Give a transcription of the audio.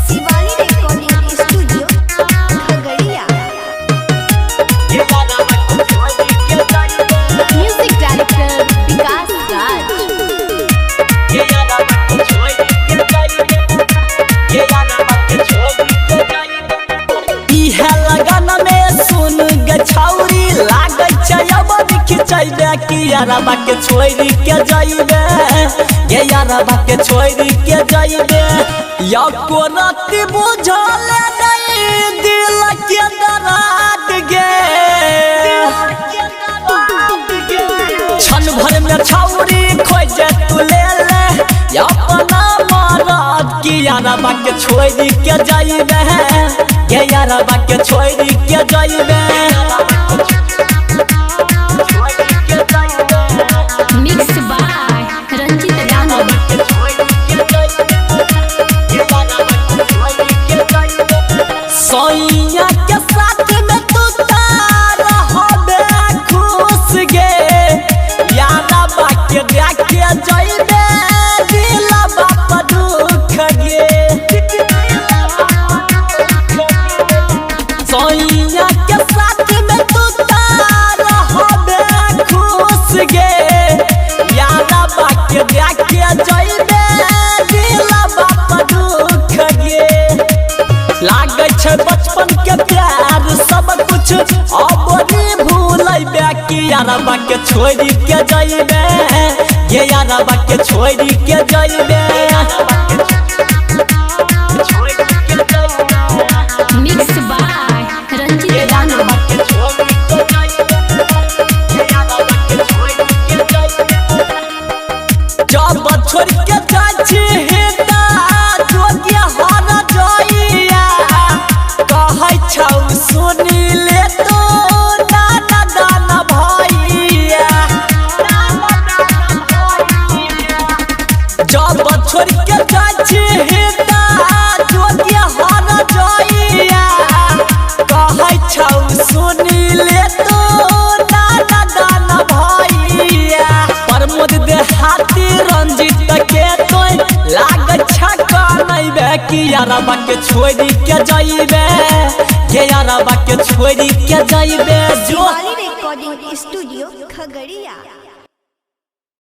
Shivali recording studio Khagaria. Music director Vikas Raj. यारबा के छोड़ी के जाइबे ये यारबा के छोड़ी के जाइबे या को रात बुझल नहीं दिल के दराद गे क्षण भर में छौरी खोजे तू ले ले या अपना मरद की यारबा के छोड़ी के जाइबे ये यारबा के छोड़ी के जाइबे मिक्स बाय रंजित राणा। सोइया के साथ में तू तारा होबे खुश गे यारबा के देख के जाइबे दिलबा पर दुख गे सोइया के साथ में तू तारा होबे खुश गे यारबा के देख के जाइबे दिलबा पर दुख गे लागे छे बचपन के प्यार सब कुछ अब नहीं भूलैबे कि यारबा के छोड़ी के जाइबे ये यारबा के छोड़ी के जाइबे मिक्स बाय रंजित राणा। जब छोड़ के जाछी हेता जोगी हार जाइया कहै छौ सुनी ले तो नाना गाना भैया जब छोड़ के जाछी हेता जोगी हार जाइया कहै छौ सुनी ले तो नाना गाना भैया प्रमोद देहाती रंजित के तो लागत छक्का नहीं बे कि यारबा के छोड़ी के जाइबे ये यारबा के छोड़ी के जाइबे जो शिवाली रिकॉर्डिंग स्टूडियो